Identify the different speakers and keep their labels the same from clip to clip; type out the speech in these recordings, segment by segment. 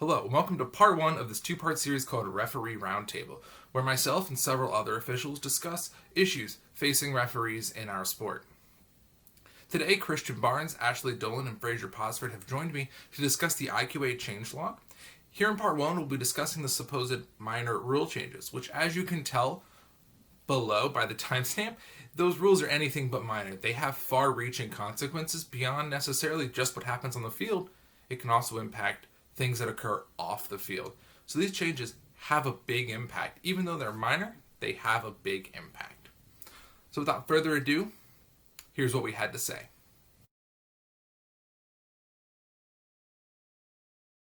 Speaker 1: Hello, and welcome to part one of this two-part series called Referee Roundtable, where myself and several other officials discuss issues facing referees in our sport. Today, Christian Barnes, Ashley Dolan, and Fraser Posford have joined me to discuss the IQA changelog. Here in part one, we'll be discussing the supposed minor rule changes, which, as you can tell below by the timestamp, those rules are anything but minor. They have far-reaching consequences beyond necessarily just what happens on the field. It can also impact things that occur off the field. So these changes have a big impact. Even though they're minor, they have a big impact. So without further ado, here's what we had to say.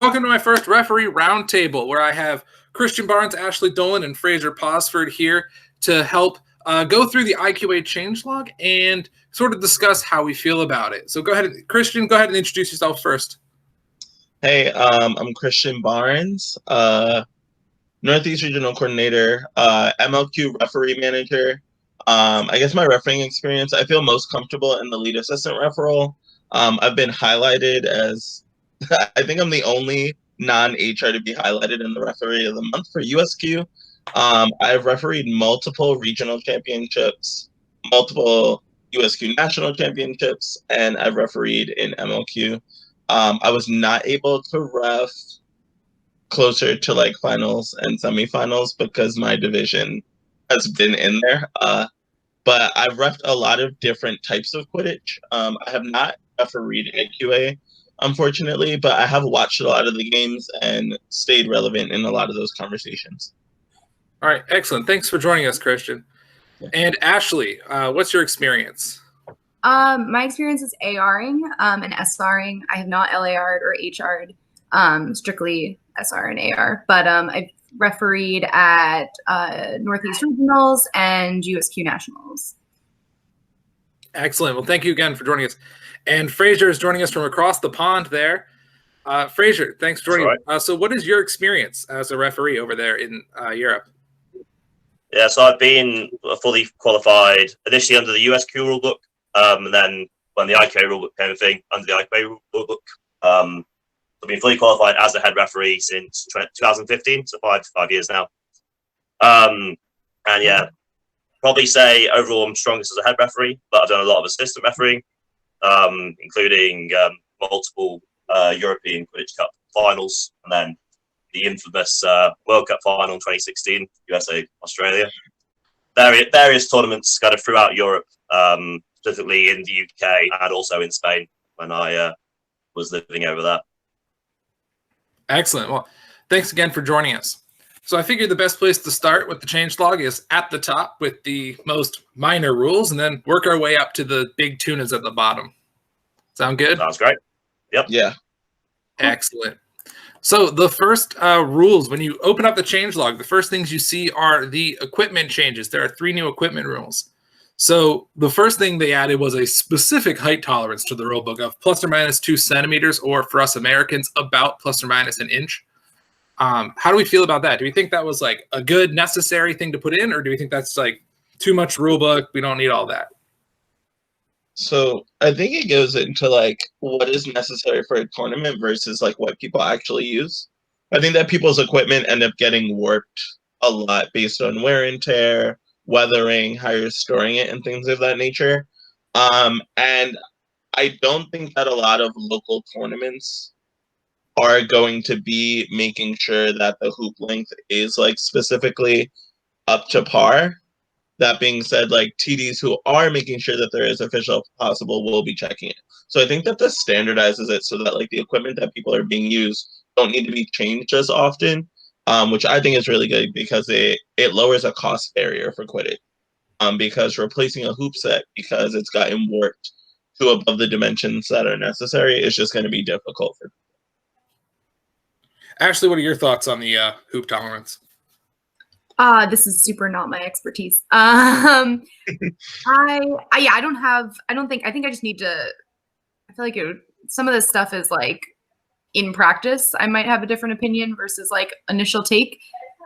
Speaker 1: Welcome to my first referee roundtable, where I have Christian Barnes, Ashley Dolan, and Fraser Posford here to help go through the IQA changelog and sort of discuss how we feel about it. So go ahead, Christian, go ahead and introduce yourself first.
Speaker 2: Hey, I'm Christian Barnes, Northeast Regional Coordinator, MLQ Referee Manager. I guess my refereeing experience, I feel most comfortable in the lead assistant ref role. I've been highlighted as, I think I'm the only non-HR to be highlighted in the Referee of the Month for USQ. I've refereed multiple regional championships, multiple USQ national championships, and I've refereed in MLQ. I was not able to ref closer to like finals and semifinals because my division has been in there. But I've refed a lot of different types of Quidditch. I have not refereed IQA, unfortunately, but I have watched a lot of the games and stayed relevant in a lot of those conversations.
Speaker 1: All right, excellent. Thanks for joining us, Christian. Yeah. And Ashley, what's your experience?
Speaker 3: My experience is ARing and SRing. I have not LAR'd or HR'd, strictly SR and AR, but I've refereed at Northeast Regionals and USQ Nationals.
Speaker 1: Excellent. Well, thank you again for joining us. And Fraser is joining us from across the pond there. Fraser, thanks for joining us. So what is your experience as a referee over there in Europe?
Speaker 4: Yeah, so I've been fully qualified initially under the USQ rulebook. And then when the IQA rulebook became a thing, under the IQA rulebook, I've been fully qualified as a head referee since 2015, so 5 years now. And yeah, probably say overall I'm strongest as a head referee, but I've done a lot of assistant refereeing, including multiple European Quidditch Cup finals, and then the infamous World Cup final in 2016, USA, Australia. Various tournaments kind of throughout Europe, specifically in the UK and also in Spain when I was living over there.
Speaker 1: Excellent. Well, thanks again for joining us. So I figured the best place to start with the changelog is at the top with the most minor rules, and then work our way up to the big tunas at the bottom. Sound good?
Speaker 4: Sounds great. Yep.
Speaker 2: Yeah.
Speaker 1: Excellent. So the first rules, when you open up the changelog, the first things you see are the equipment changes. There are 3 new equipment rules. So the first thing they added was a specific height tolerance to the rulebook of plus or minus 2 centimeters, or for us Americans, about plus or minus an inch. How do we feel about that? Do we think that was like a good, necessary thing to put in, or do we think that's like too much rulebook? We don't need all that.
Speaker 2: So I think it goes into like what is necessary for a tournament versus like what people actually use. I think that people's equipment end up getting warped a lot based on wear and tear, weathering, how you're storing it, and things of that nature. And I don't think that a lot of local tournaments are going to be making sure that the hoop length is like specifically up to par. That being said, like TDs who are making sure that they're as official as possible will be checking it. So I think that this standardizes it so that like the equipment that people are being used don't need to be changed as often, which I think is really good because it lowers a cost barrier for Quidditch. Because replacing a hoop set because it's gotten warped to above the dimensions that are necessary is just going to be difficult for people.
Speaker 1: Ashley, what are your thoughts on the hoop tolerance?
Speaker 3: This is super not my expertise. I think I just need to, I feel like some of this stuff is like in practice, I might have a different opinion versus like initial take.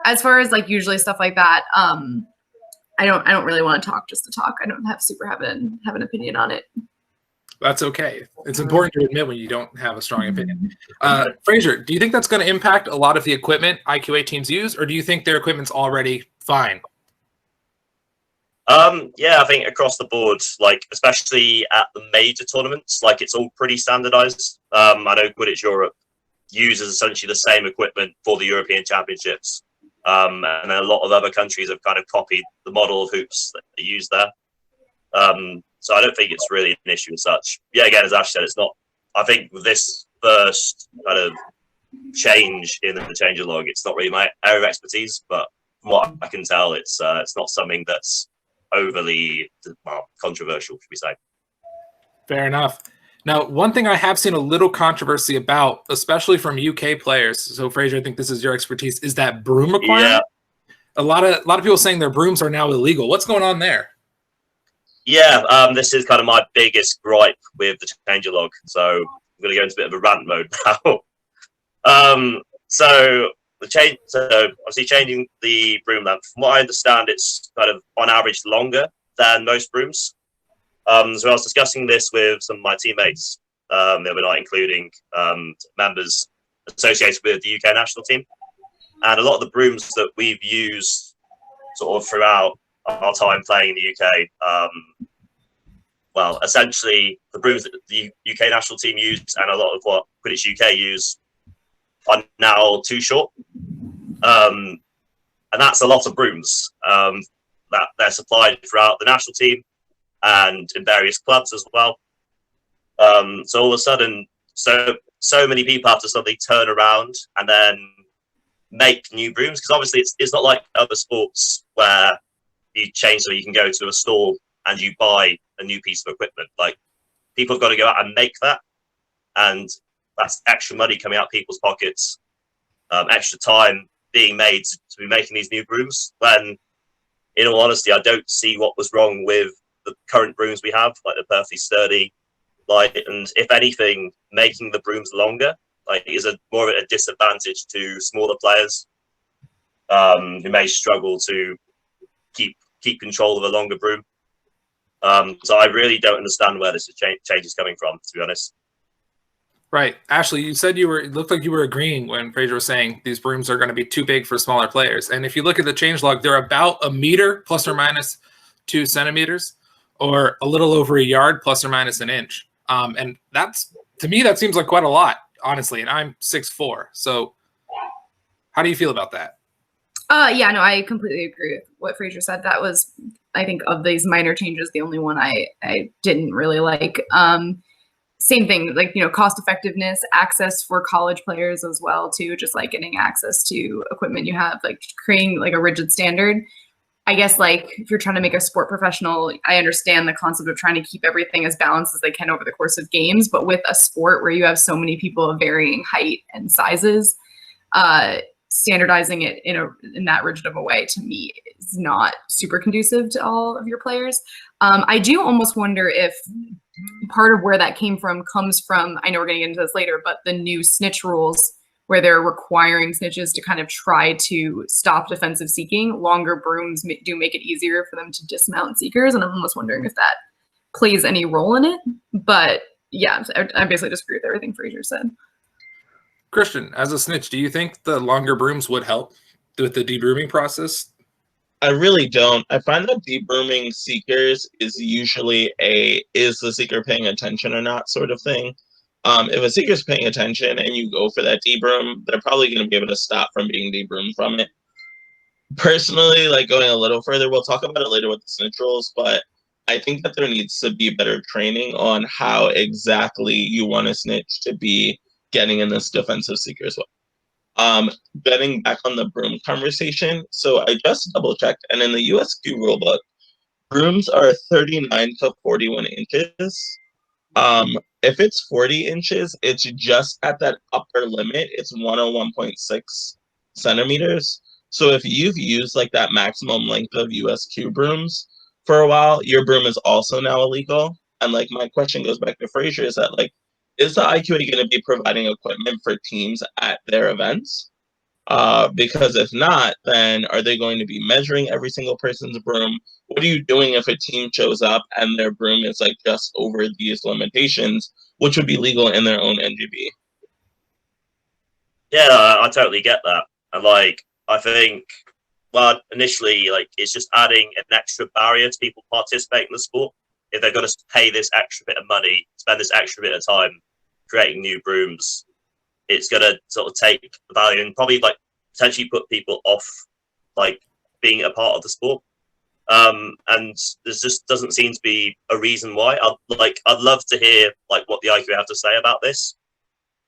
Speaker 3: As far as like usually stuff like that, I don't really want to talk just to talk. I don't have an opinion on it.
Speaker 1: That's okay. It's important to admit when you don't have a strong opinion. Fraser, do you think that's going to impact a lot of the equipment IQA teams use, or do you think their equipment's already fine?
Speaker 4: Yeah, I think across the board, like especially at the major tournaments, like it's all pretty standardized. I know Quidditch Europe uses essentially the same equipment for the European Championships, and then a lot of other countries have kind of copied the model of hoops that they use there. So I don't think it's really an issue as such. Yeah, again, as Ash said, it's not. I think with this first kind of change in the Changelog, it's not really my area of expertise, but from what I can tell, it's not something that's overly controversial, should we say.
Speaker 1: Fair enough. Now, one thing I have seen a little controversy about, especially from UK players, so Fraser, I think this is your expertise, is that broom requirement. Yeah. A lot of people saying their brooms are now illegal. What's going on there?
Speaker 4: Yeah, this is kind of my biggest gripe with the Changelog. So I'm going to go into a bit of a rant mode now. So obviously changing the broom length. From what I understand, it's kind of on average longer than most brooms. So I was discussing this with some of my teammates the other night, including members associated with the UK national team. And a lot of the brooms that we've used sort of throughout our time playing in the UK, well, essentially the brooms that the UK national team used and a lot of what Quidditch UK use are now too short. And that's a lot of brooms that they're supplied throughout the national team and in various clubs as well. So all of a sudden, so many people have to suddenly turn around and then make new brooms, because obviously it's not like other sports where you change so you can go to a store and you buy a new piece of equipment. Like, people have got to go out and make that, and that's extra money coming out people's pockets, extra time being made to be making these new brooms, when in all honesty I don't see what was wrong with the current brooms we have, like they're perfectly sturdy, like, and if anything, making the brooms longer like is more of a disadvantage to smaller players who may struggle to keep control of a longer broom. So I really don't understand where this change is coming from, to be honest.
Speaker 1: Right. Ashley, you said it looked like you were agreeing when Fraser was saying these brooms are going to be too big for smaller players. And if you look at the changelog, they're about a meter plus or minus 2 centimeters, or a little over a yard plus or minus an inch. And that's, to me, that seems like quite a lot, honestly. And I'm 6'4". So how do you feel about that?
Speaker 3: Yeah, no, I completely agree with what Fraser said. That was, I think, of these minor changes, the only one I didn't really like. Same thing, like, cost effectiveness, access for college players as well, too, just like getting access to equipment you have, like creating like a rigid standard. I guess, like, if you're trying to make a sport professional, I understand the concept of trying to keep everything as balanced as they can over the course of games, but with a sport where you have so many people of varying height and sizes, standardizing it in that rigid of a way, to me, is not super conducive to all of your players. I do almost wonder if part of where that came from comes from, I know we're going to get into this later, but the new snitch rules, where they're requiring snitches to kind of try to stop defensive seeking. Longer brooms do make it easier for them to dismount seekers, and I'm almost wondering if that plays any role in it. But yeah, I basically disagree with everything Fraser said.
Speaker 1: Christian, as a snitch, do you think the longer brooms would help with the debrooming process?
Speaker 2: I really don't. I find that debrooming seekers is usually is the seeker paying attention or not sort of thing. If a seeker's paying attention and you go for that debroom, they're probably going to be able to stop from being debroomed from it. Personally, like, going a little further, we'll talk about it later with the snitch rules, but I think that there needs to be better training on how exactly you want a snitch to be getting in this defensive seeker as well. Getting back on the broom conversation, so I just double checked, and in the USQ rulebook, brooms are 39 to 41 inches. If it's 40 inches, it's just at that upper limit. It's 101.6 centimeters. So if you've used like that maximum length of USQ brooms for a while, your broom is also now illegal. And like, my question goes back to Fraser, is that, like, is the IQA going to be providing equipment for teams at their events? Because if not, then are they going to be measuring every single person's broom? What are you doing if a team shows up and their broom is like just over these limitations, which would be legal in their own NGB?
Speaker 4: Yeah, I totally get that. And like, I think, well, initially, like, it's just adding an extra barrier to people participating in the sport. If they're going to pay this extra bit of money, spend this extra bit of time creating new brooms, it's going to sort of take the value and probably like potentially put people off like being a part of the sport. And there just doesn't seem to be a reason why. I'd love to hear like what the IQA have to say about this.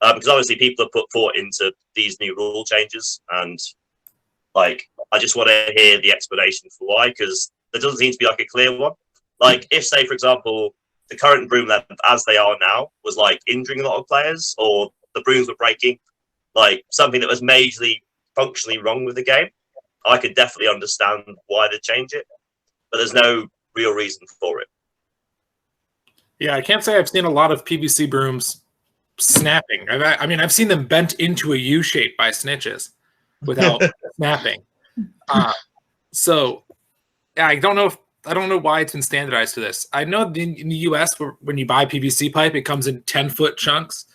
Speaker 4: Because obviously people have put thought into these new rule changes, and like I just want to hear the explanation for why, because there doesn't seem to be like a clear one. Like if, say, for example, the current broom length as they are now was like injuring a lot of players, or the brooms were breaking, like something that was majorly functionally wrong with the game, I could definitely understand why they change it, but there's no real reason for it.
Speaker 1: Yeah, I can't say I've seen a lot of PVC brooms snapping. I mean, I've seen them bent into a U shape by snitches without snapping. So yeah, I don't know why it's been standardized to this. I know in the US, when you buy PVC pipe, it comes in 10-foot chunks.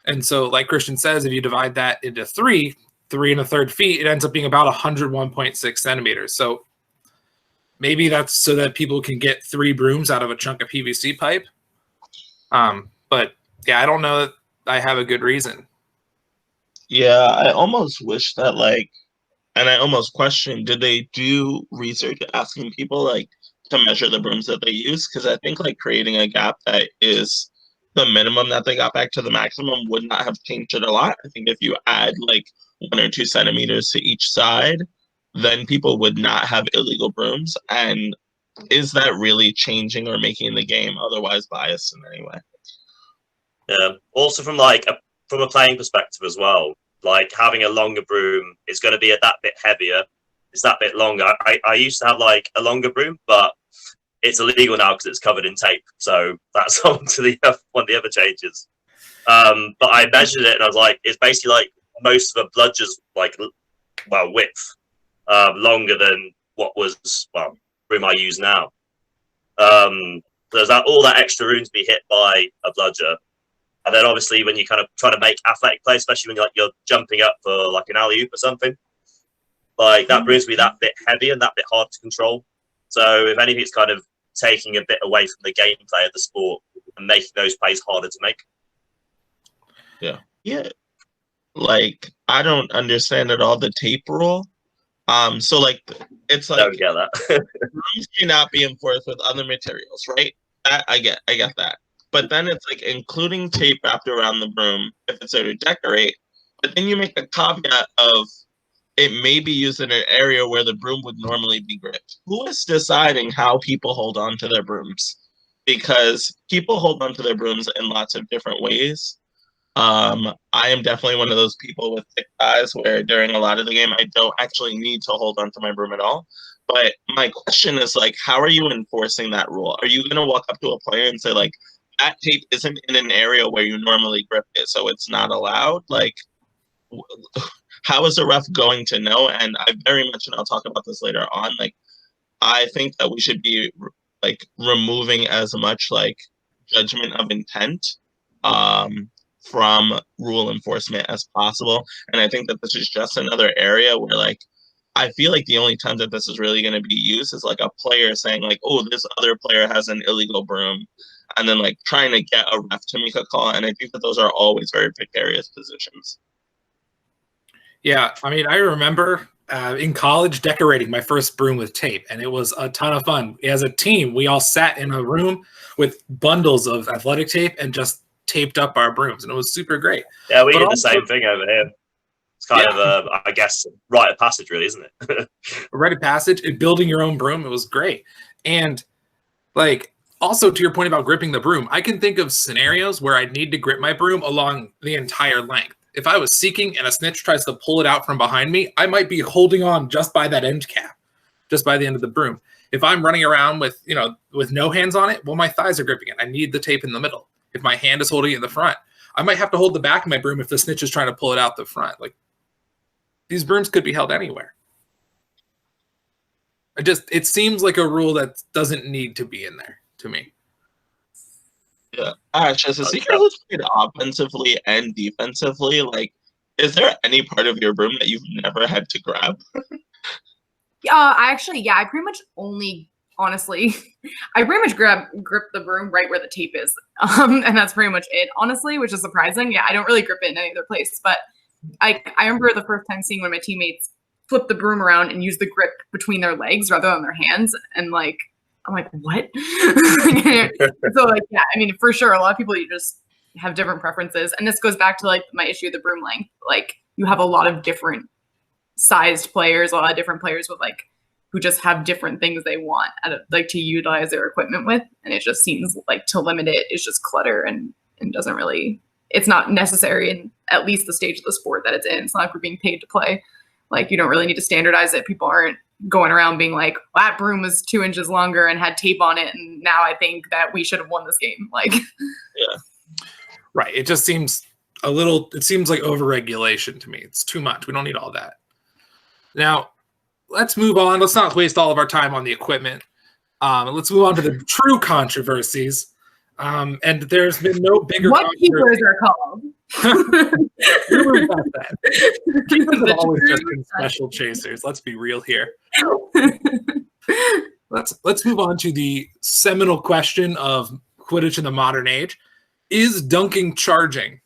Speaker 1: And so like Christian says, if you divide that into 3 1/3 feet, it ends up being about 101.6 centimeters. So maybe that's so that people can get 3 brooms out of a chunk of PVC pipe. But yeah, I don't know that I have a good reason.
Speaker 2: Yeah, I almost wish that and I almost question, did they do research asking people to measure the brooms that they use? Because I think creating a gap that is the minimum that they got back to the maximum would not have changed it a lot. I think if you add 1 or 2 centimeters to each side, then people would not have illegal brooms. And is that really changing or making the game otherwise biased in any way?
Speaker 4: Yeah. Also from a playing perspective as well, having a longer broom is going to be that bit heavier. It's that bit longer. I used to have a longer broom, but it's illegal now because it's covered in tape. So that's on to one of the other changes. But I measured it and I was it's basically most of a bludger's width, longer than what was broom I use now. There's all that extra room to be hit by a bludger. And then obviously when you kind of try to make athletic play, especially when you're jumping up for an alley-oop or something, that brings me that bit heavy and that bit hard to control. So if anything, it's kind of taking a bit away from the gameplay of the sport and making those plays harder to make.
Speaker 2: Yeah. Yeah. I don't understand at all the tape rule. So it's
Speaker 4: don't get that.
Speaker 2: Brooms may not be enforced with other materials, right? I get that. But then it's including tape wrapped around the broom if it's there to decorate. But then you make a caveat of it may be used in an area where the broom would normally be gripped. Who is deciding how people hold on to their brooms? Because people hold on to their brooms in lots of different ways. I am definitely one of those people with thick thighs where during a lot of the game, I don't actually need to hold on to my broom at all. But my question is how are you enforcing that rule? Are you going to walk up to a player and say that tape isn't in an area where you normally grip it, so it's not allowed? How is the ref going to know? And I very much, and I'll talk about this later on, I think that we should be removing as much judgment of intent from rule enforcement as possible. And I think that this is just another area where I feel the only time that this is really going to be used is a player saying oh, this other player has an illegal broom, and then trying to get a ref to make a call. And I think that those are always very precarious positions.
Speaker 1: Yeah, I mean, I remember in college decorating my first broom with tape, and it was a ton of fun. As a team, we all sat in a room with bundles of athletic tape and just taped up our brooms, and it was super great.
Speaker 4: Yeah, we did the same thing over here. It's kind of, I guess, rite of passage, really, isn't it?
Speaker 1: A rite of passage, and building your own broom, it was great. And also to your point about gripping the broom, I can think of scenarios where I need to grip my broom along the entire length. If I was seeking and a snitch tries to pull it out from behind me, I might be holding on just by that end cap, just by the end of the broom. If I'm running around with no hands on it, well, my thighs are gripping it. I need the tape in the middle. If my hand is holding it in the front, I might have to hold the back of my broom if the snitch is trying to pull it out the front. these brooms could be held anywhere. It seems like a rule that doesn't need to be in there to me.
Speaker 2: Yeah. Ash, as a seeker who's played offensively and defensively, like, is there any part of your broom that you've never had to grab?
Speaker 3: I pretty much only, honestly, I pretty much grip the broom right where the tape is. And that's pretty much it, honestly, which is surprising. Yeah, I don't really grip it in any other place. But I remember the first time seeing one of my teammates flip the broom around and use the grip between their legs rather than their hands. And like, I'm like, what? So like, yeah, I mean, for sure, a lot of people, you just have different preferences. And this goes back to like my issue of the broom length. Like, you have a lot of different sized players, a lot of different players with like, who just have different things they want like to utilize their equipment with. And it just seems like to limit it is just clutter and doesn't really, it's not necessary in at least the stage of the sport that it's in. It's not like we're being paid to play. Like, you don't really need to standardize it. People aren't going around being like, well, that broom was 2 inches longer and had tape on it, and now I think that we should have won this game. Like,
Speaker 2: yeah.
Speaker 1: Right. It just seems it seems like overregulation to me. It's too much. We don't need all that. Now, let's move on. Let's not waste all of our time on the equipment. Let's move on to the true controversies. And there's been no bigger
Speaker 3: what keepers are called.
Speaker 1: Rumors about that. Keepers have always just been special chasers. Let's be real here. Let's move on to the seminal question of Quidditch in the modern age. Is dunking charging?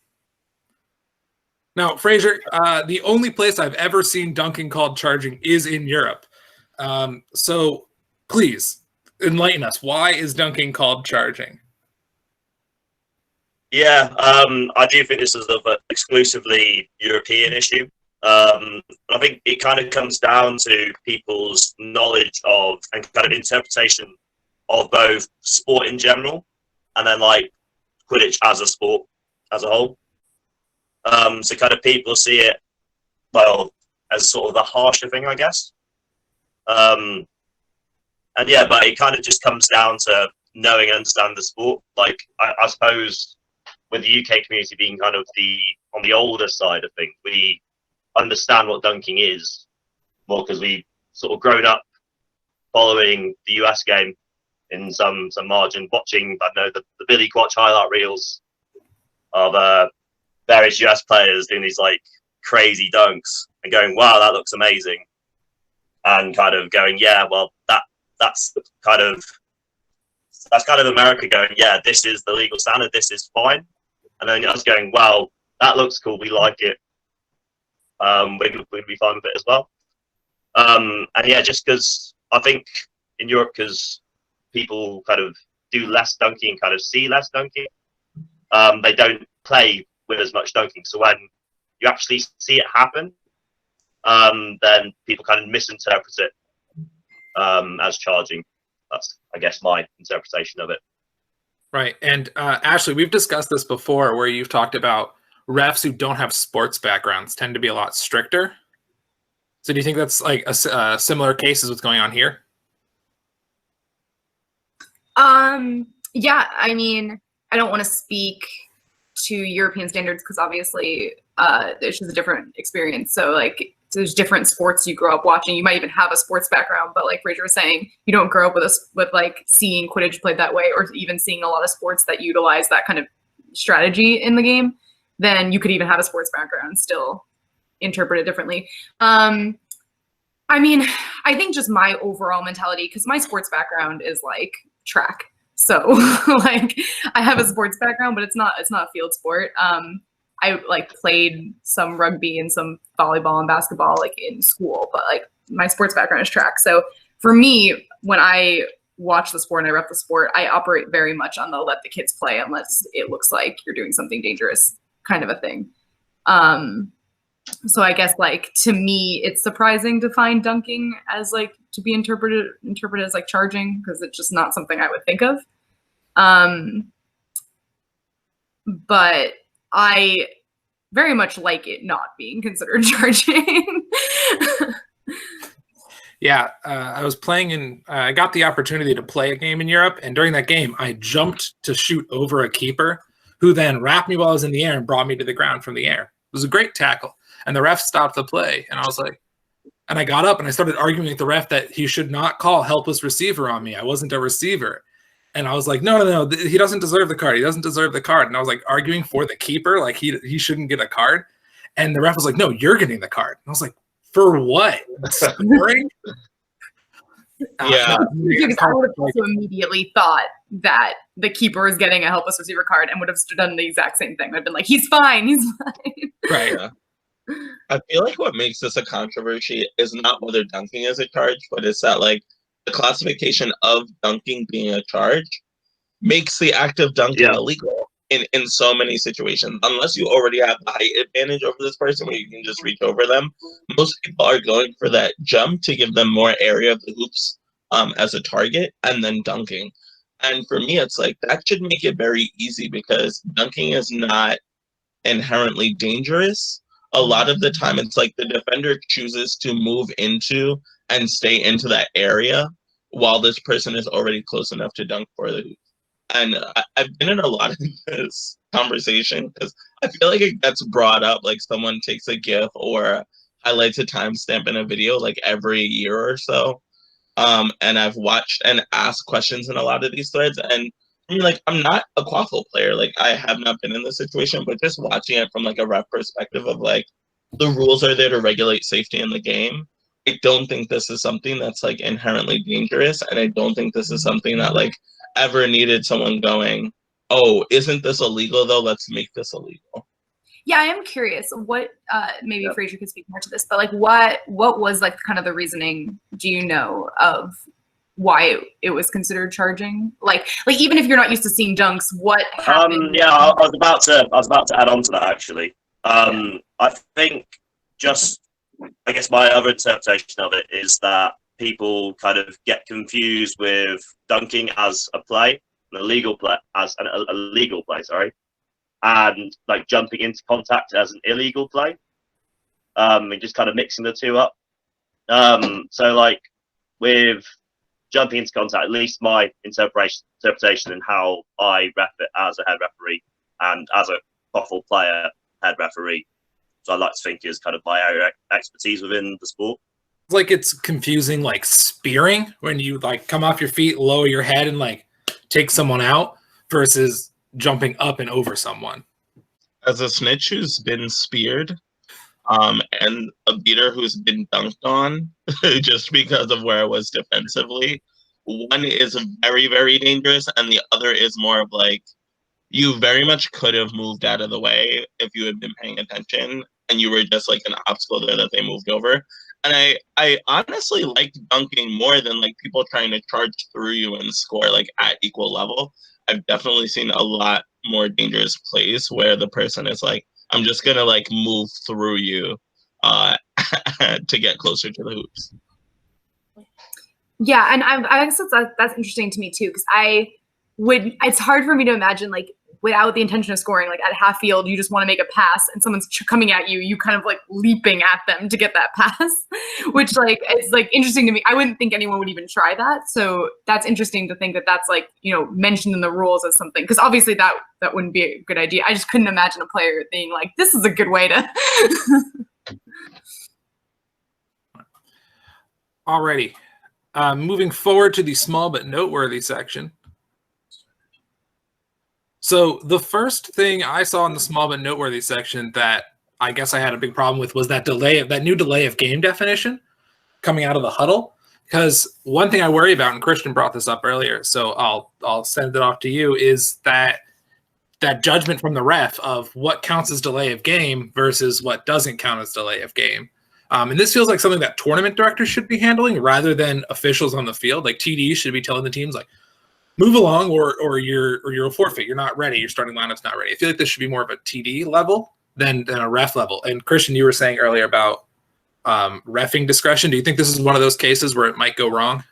Speaker 1: Now, Fraser, the only place I've ever seen dunking called charging is in Europe. So please enlighten us. Why is dunking called charging?
Speaker 4: Yeah, I do think this is an exclusively European issue. I think it kind of comes down to people's knowledge of and kind of interpretation of both sport in general and then like Quidditch as a sport as a whole. So kind of people see it, well, as sort of the harsher thing, I guess. And yeah, but it kind of just comes down to knowing and understanding the sport. Like, I suppose with the UK community being kind of on the older side of things, we understand what dunking is more because we've sort of grown up following the US game in some margin, watching, I don't know, the Billy Quatch highlight reels of various US players doing these like crazy dunks and going, wow, that looks amazing. And kind of going, yeah, well, that's kind of America going, yeah, this is the legal standard, this is fine. And then us going, wow, that looks cool, we like it. We'd be fine with it as well. And yeah, just because I think in Europe, because people kind of do less dunking, kind of see less dunking, they don't play with as much dunking. So when you actually see it happen, then people kind of misinterpret it as charging. That's, I guess, my interpretation of it.
Speaker 1: Right. And Ashley, we've discussed this before where you've talked about refs who don't have sports backgrounds tend to be a lot stricter. So do you think that's like a similar case as what's going on here?
Speaker 3: Yeah, I mean, I don't want to speak to European standards because obviously it's just a different experience. So like there's different sports you grow up watching. You might even have a sports background, but like Fraser was saying, you don't grow up with like seeing Quidditch played that way or even seeing a lot of sports that utilize that kind of strategy in the game. Then you could even have a sports background and still interpret it differently. I mean, I think just my overall mentality, because my sports background is like track. So like I have a sports background, but it's not a field sport. I like played some rugby and some volleyball and basketball like in school, but like my sports background is track. So for me, when I watch the sport and I rep the sport, I operate very much on the let the kids play unless it looks like you're doing something dangerous kind of a thing. So I guess like to me, it's surprising to find dunking as like to be interpreted as like charging because it's just not something I would think of. But I very much like it not being considered charging.
Speaker 1: Yeah, I was playing I got the opportunity to play a game in Europe, and during that game, I jumped to shoot over a keeper who then wrapped me while I was in the air and brought me to the ground from the air. was a great tackle. And the ref stopped the play. And I was like, and I got up and I started arguing with the ref that he should not call helpless receiver on me. I wasn't a receiver. And I was like, no, he doesn't deserve the card. He doesn't deserve the card. And I was like arguing for the keeper, like he shouldn't get a card. And the ref was like, no, you're getting the card. And I was like, for what? Scoring?
Speaker 2: Yeah.
Speaker 3: Because I would have also immediately thought that the keeper is getting a helpless receiver card and would have done the exact same thing. I've been like, he's fine.
Speaker 1: Right.
Speaker 2: Yeah. I feel like what makes this a controversy is not whether dunking is a charge, but it's that like the classification of dunking being a charge makes the act of dunking illegal in so many situations. Unless you already have the height advantage over this person where you can just reach over them, most people are going for that jump to give them more area of the hoops as a target and then dunking. And for me, it's like that should make it very easy because dunking is not inherently dangerous. A lot of the time, it's like the defender chooses to move into and stay into that area while this person is already close enough to dunk for the hoop. And I've been in a lot of this conversation because I feel like it gets brought up, like someone takes a GIF or highlights a timestamp in a video like every year or so. And I've watched and asked questions in a lot of these threads. And I mean, like, I'm not a quaffle player. Like, I have not been in this situation, but just watching it from like a ref perspective of like, the rules are there to regulate safety in the game. I don't think this is something that's like inherently dangerous. And I don't think this is something that like ever needed someone going, oh, isn't this illegal though? Let's make this illegal.
Speaker 3: Yeah, I am curious what maybe Fraser could speak more to this, but like what was like kind of the reasoning, do you know, of why it was considered charging? Like even if you're not used to seeing dunks, what happened?
Speaker 4: Yeah, I was about to add on to that actually. I think just I guess my other interpretation of it is that people kind of get confused with dunking as a play, an illegal play as an illegal play, sorry. And like jumping into contact as an illegal play, and just kind of mixing the two up. So like with jumping into contact, at least my interpretation and how I ref it as a head referee and as a quaffle player head referee. So I like to think is kind of my area expertise within the sport.
Speaker 1: Like it's confusing, like spearing when you like come off your feet, lower your head, and like take someone out versus jumping up and over someone.
Speaker 2: As a snitch who's been speared, and a beater who's been dunked on just because of where I was defensively, one is very, very dangerous, and the other is more of like, you very much could have moved out of the way if you had been paying attention, and you were just like an obstacle there that they moved over. And I honestly liked dunking more than like people trying to charge through you and score like at equal level. I've definitely seen a lot more dangerous plays where the person is like, I'm just going to like move through you to get closer to the hoops.
Speaker 3: Yeah, and I guess that's interesting to me too, because it's hard for me to imagine like without the intention of scoring, like at half field, you just want to make a pass and someone's coming at you, you kind of like leaping at them to get that pass, which like, it's like interesting to me. I wouldn't think anyone would even try that. So that's interesting to think that that's like, you know, mentioned in the rules as something, because obviously that wouldn't be a good idea. I just couldn't imagine a player being like, this is a good way to.
Speaker 1: Alrighty. Moving forward to the small but noteworthy section. So the first thing I saw in the small but noteworthy section that I guess I had a big problem with was that new delay of game definition coming out of the huddle. Because one thing I worry about, and Christian brought this up earlier, so I'll send it off to you, is that judgment from the ref of what counts as delay of game versus what doesn't count as delay of game. And this feels like something that tournament directors should be handling rather than officials on the field. Like TDs should be telling the teams like, move along or you're a forfeit. You're not ready. Your starting lineup's not ready. I feel like this should be more of a TD level than a ref level. And Christian, you were saying earlier about reffing discretion. Do you think this is one of those cases where it might go wrong?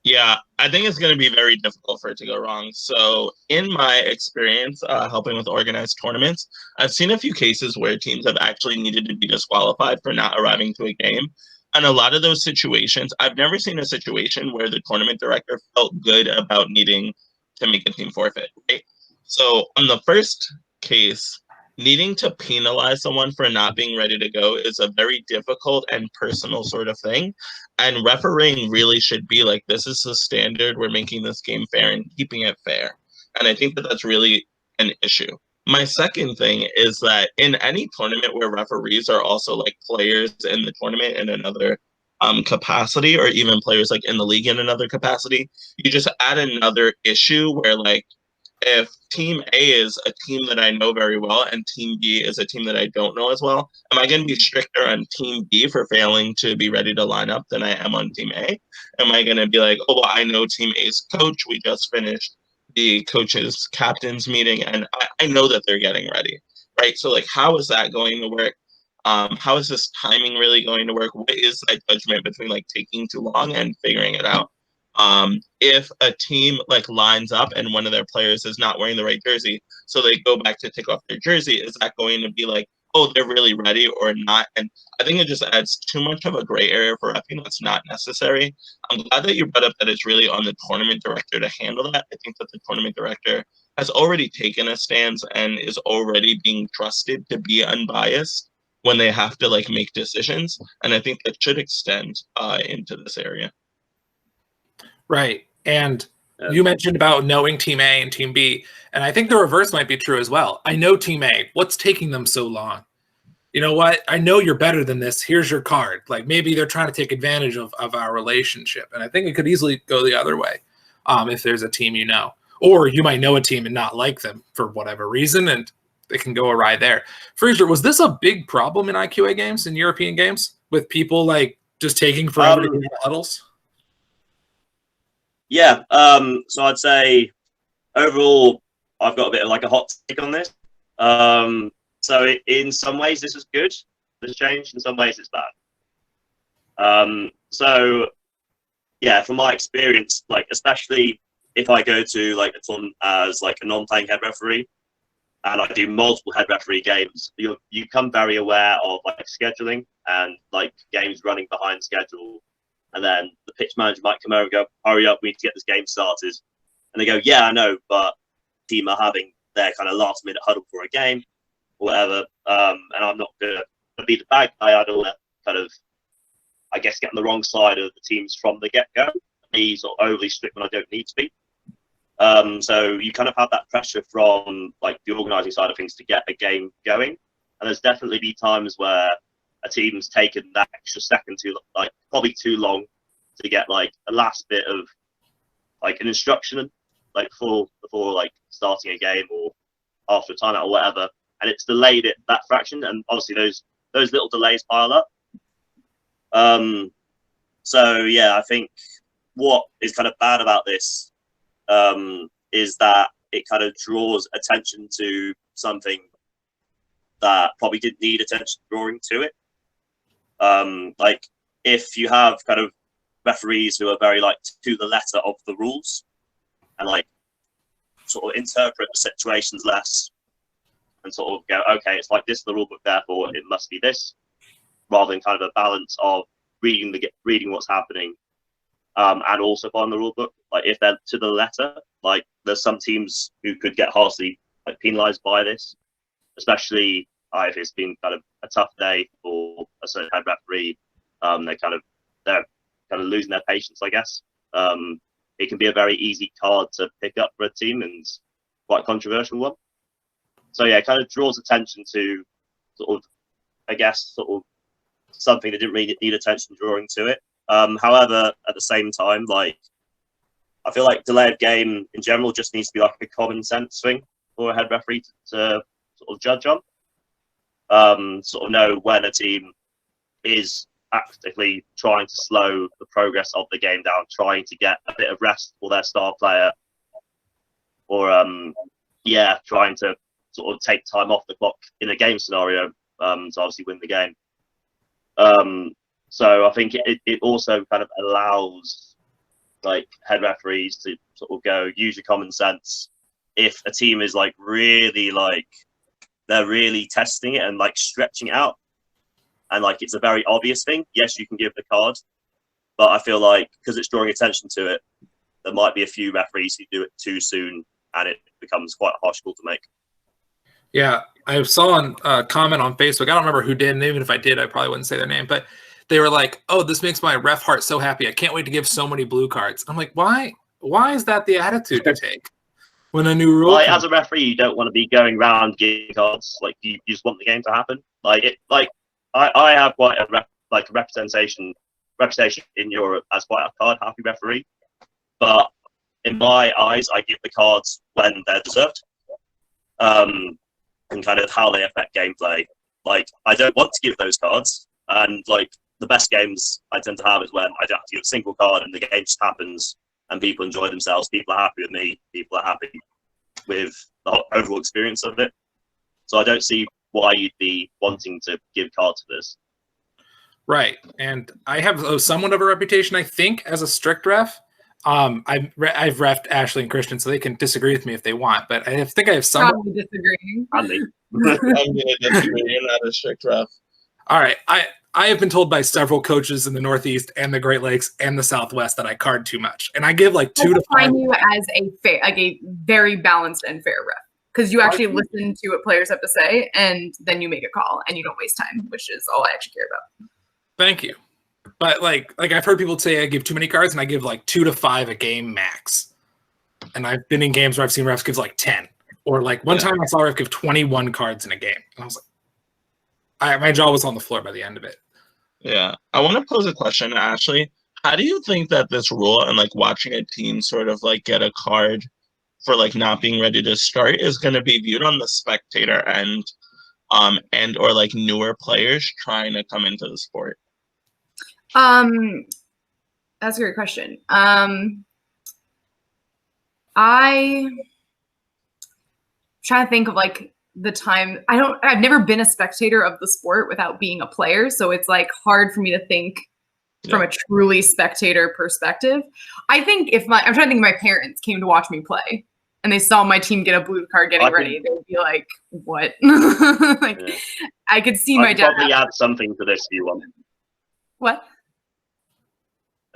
Speaker 2: Yeah, I think it's going to be very difficult for it to go wrong. So in my experience helping with organized tournaments, I've seen a few cases where teams have actually needed to be disqualified for not arriving to a game. And a lot of those situations, I've never seen a situation where the tournament director felt good about needing to make a team forfeit, right? So on the first case, needing to penalize someone for not being ready to go is a very difficult and personal sort of thing. And refereeing really should be like, this is the standard. We're making this game fair and keeping it fair. And I think that that's really an issue. My second thing is that in any tournament where referees are also like players in the tournament in another capacity, or even players like in the league in another capacity, you just add another issue where like, if team A is a team that I know very well and team B is a team that I don't know as well, am I going to be stricter on team B for failing to be ready to line up than I am on team A? Am I going to be like, oh, well, I know team A's coach. We just finished the coaches captains meeting and I know that they're getting ready, right? So like, how is that going to work? How is this timing really going to work? What is that judgment between like taking too long and figuring it out? If a team like lines up and one of their players is not wearing the right jersey, so they go back to take off their jersey, is that going to be like, oh, they're really ready or not? And I think it just adds too much of a gray area for refereeing that's not necessary. I'm glad that you brought up that it's really on the tournament director to handle that. I think that the tournament director has already taken a stance and is already being trusted to be unbiased when they have to like make decisions. And I think that should extend into this area.
Speaker 1: Right. And you mentioned about knowing team A and team B, and I think the reverse might be true as well. I know team A. What's taking them so long? You know what? I know you're better than this. Here's your card. Like maybe they're trying to take advantage of our relationship. And I think it could easily go the other way if there's a team you know. Or you might know a team and not like them for whatever reason, and it can go awry there. Fraser, was this a big problem in IQA games, in European games, with people like just taking forever to get the huddles?
Speaker 4: Yeah, so I'd say overall, I've got a bit of like a hot take on this. So in some ways, this is good, this change. In some ways, it's bad. So yeah, from my experience, like especially if I go to like a tournament as like a non-playing head referee, and I do multiple head referee games, you become very aware of like scheduling and like games running behind schedule. And then the pitch manager might come over and go, hurry up, we need to get this game started. And they go, yeah, I know, but team are having their kind of last minute huddle for a game or whatever. And I'm not going to be the bad guy. I don't want to kind of, I guess, get on the wrong side of the teams from the get-go. Be sort of overly strict when I don't need to be. So you kind of have that pressure from like the organising side of things to get a game going. And there's definitely be times where a team's taken that extra second too, like probably too long to get like a last bit of like an instruction, like before like starting a game or after a timeout or whatever, and it's delayed it that fraction, and obviously those little delays pile up. So yeah, I think what is kind of bad about this is that it kind of draws attention to something that probably didn't need attention drawing to it. Like if you have kind of referees who are very like to the letter of the rules and like sort of interpret the situations less and sort of go, okay, it's like this in the rule book, therefore it must be this, rather than kind of a balance of reading what's happening and also following the rule book. Like if they're to the letter, like there's some teams who could get harshly like penalized by this, especially if it's been kind of a tough day for a certain head referee. They're kind of losing their patience, I guess. It can be a very easy card to pick up for a team and quite a controversial one. So yeah, it kind of draws attention to sort of, I guess, sort of something that didn't really need attention drawing to it. However, at the same time, like I feel like delay of game in general just needs to be like a common sense thing for a head referee to sort of judge on. Sort of know when a team is actively trying to slow the progress of the game down, trying to get a bit of rest for their star player, or trying to sort of take time off the clock in a game scenario to obviously win the game. So I think it also kind of allows like head referees to sort of go use your common sense. If a team is like really like they're really testing it and like stretching it out, and like it's a very obvious thing, yes, you can give the card, but I feel like because it's drawing attention to it, there might be a few referees who do it too soon and it becomes quite a harsh call to make.
Speaker 1: Yeah, I saw a comment on Facebook. I don't remember who did, and even if I did, I probably wouldn't say their name. But they were like, "Oh, this makes my ref heart so happy. I can't wait to give so many blue cards." I'm like, "Why? Why is that the attitude to take when a new rule?"
Speaker 4: Like, as a referee, you don't want to be going around giving cards. Like, you just want the game to happen. I have quite a representation in Europe as quite a card happy referee, but in my eyes, I give the cards when they're deserved. And kind of how they affect gameplay. Like, I don't want to give those cards, and like the best games I tend to have is when I don't have to give a single card and the game just happens and people enjoy themselves. People are happy with me. People are happy with the overall experience of it. So I don't see why you'd be wanting to give cards for this.
Speaker 1: Right, and I have somewhat of a reputation, I think, as a strict ref. I've refed Ashley and Christian, so they can disagree with me if they want. But I think I have some.
Speaker 3: Probably disagreeing.
Speaker 4: Andy.
Speaker 2: I'm gonna disagree. You're not a strict ref.
Speaker 1: All right, I have been told by several coaches in the Northeast and the Great Lakes and the Southwest that I card too much, and I give like 2 to 5.
Speaker 3: I define you as a fair, like a very balanced and fair ref, because you actually listen to what players have to say, and then you make a call, and you don't waste time, which is all I actually care about.
Speaker 1: Thank you. But like I've heard people say I give too many cards, and I give like 2 to 5 a game max. And I've been in games where I've seen refs give like 10, or like one time I saw a ref give 21 cards in a game. And I was like, my jaw was on the floor by the end of it.
Speaker 2: Yeah, I want to pose a question to Ashley. How do you think that this rule and like watching a team sort of like get a card for like not being ready to start is going to be viewed on the spectator end, and or like newer players trying to come into the sport?
Speaker 3: That's a great question. I'm trying to think of like the time. I've never been a spectator of the sport without being a player, so it's like hard for me to think from a truly spectator perspective. I think I'm trying to think if my parents came to watch me play and they saw my team get a blue card getting ready, they would be like, "What?" I could see my dad
Speaker 4: probably add something to this if you want.
Speaker 3: What?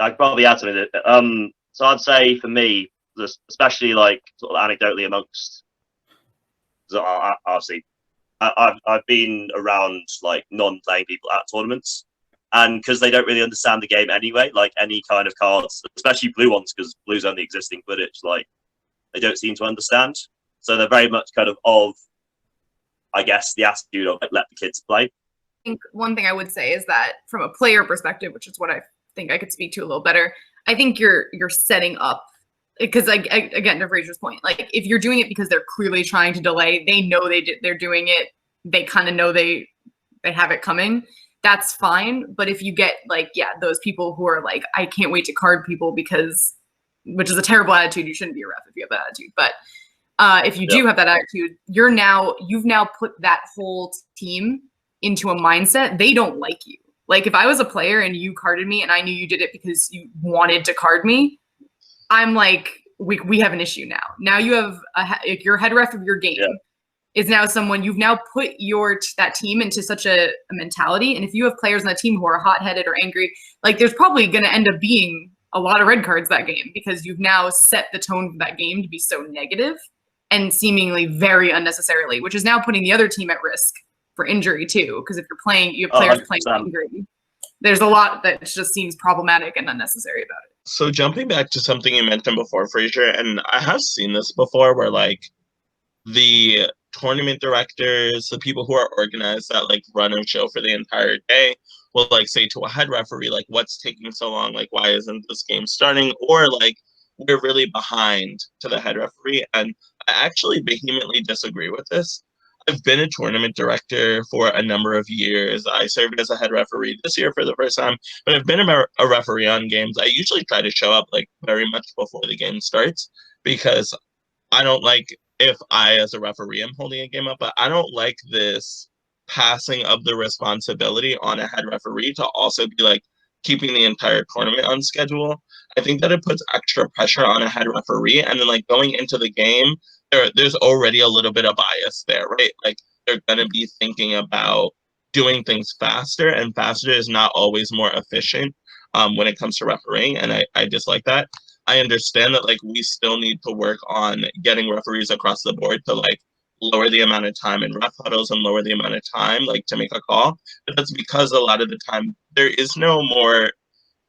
Speaker 4: I could probably add something. So I'd say for me, especially like sort of anecdotally amongst, so obviously, I've been around like non-playing people at tournaments, and because they don't really understand the game anyway, like any kind of cards, especially blue ones, because blue's only existing Quidditch, like they don't seem to understand. So they're very much kind of, I guess, the attitude of like let the kids play.
Speaker 3: I think one thing I would say is that from a player perspective, which is what I think I could speak to a little better, I think you're setting up, because like again, to Fraser's point, like if you're doing it because they're clearly trying to delay, they know they're doing it, they kind of know they have it coming, that's fine. But if you get like those people who are like, I can't wait to card people, because, which is a terrible attitude, you shouldn't be a ref if you have that attitude, but if you do have that attitude, you've now put that whole team into a mindset they don't like you. Like if I was a player and you carded me and I knew you did it because you wanted to card me, I'm like, we have an issue now. Now you have your head ref of your game is now someone, you've now put that team into such a mentality. And if you have players on that team who are hot-headed or angry, like there's probably going to end up being a lot of red cards that game, because you've now set the tone for that game to be so negative and seemingly very unnecessarily, which is now putting the other team at risk for injury too, because if you have players playing for injury, there's a lot that just seems problematic and unnecessary about it.
Speaker 2: So jumping back to something you mentioned before, Fraser, and I have seen this before, where like the tournament directors, the people who are organized that like run a show for the entire day, will like say to a head referee, like, what's taking so long? Like, why isn't this game starting? Or like, we're really behind, to the head referee. And I actually vehemently disagree with this. I've been a tournament director for a number of years. I served as a head referee this year for the first time, but I've been a referee on games. I usually try to show up like very much before the game starts, because I don't like, if I as a referee am holding a game up, but I don't like this passing of the responsibility on a head referee to also be like keeping the entire tournament on schedule. I think that it puts extra pressure on a head referee, and then like going into the game, there's already a little bit of bias there, right? Like they're going to be thinking about doing things faster, and faster is not always more efficient when it comes to refereeing. And I dislike that. I understand that like we still need to work on getting referees across the board to like lower the amount of time in ref huddles and lower the amount of time like to make a call. But that's because a lot of the time there is no more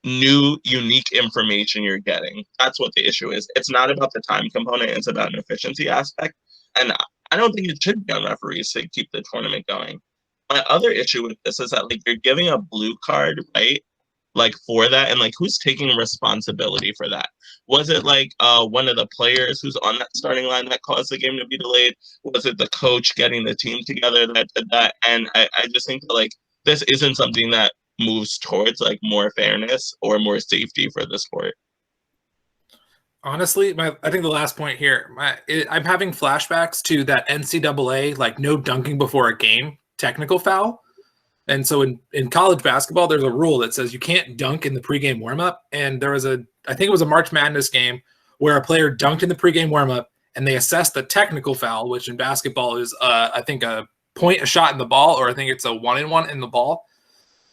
Speaker 2: new unique information you're getting. That's what the issue is. It's not about the time component, it's about an efficiency aspect. And I don't think it should be on referees to keep the tournament going. My other issue with this is that like you're giving a blue card, right? Like for that, and like who's taking responsibility for that? Was it like one of the players who's on that starting line that caused the game to be delayed? Was it the coach getting the team together that did that? And I just think that like this isn't something that moves towards like more fairness or more safety for the sport.
Speaker 1: Honestly, I think the last point here, I'm having flashbacks to that NCAA like no dunking before a game technical foul. And so in college basketball, there's a rule that says you can't dunk in the pregame warmup. And there was I think it was a March Madness game where a player dunked in the pregame warmup and they assessed the technical foul, which in basketball is I think a shot in the ball, or I think it's a 1-and-1 in the ball.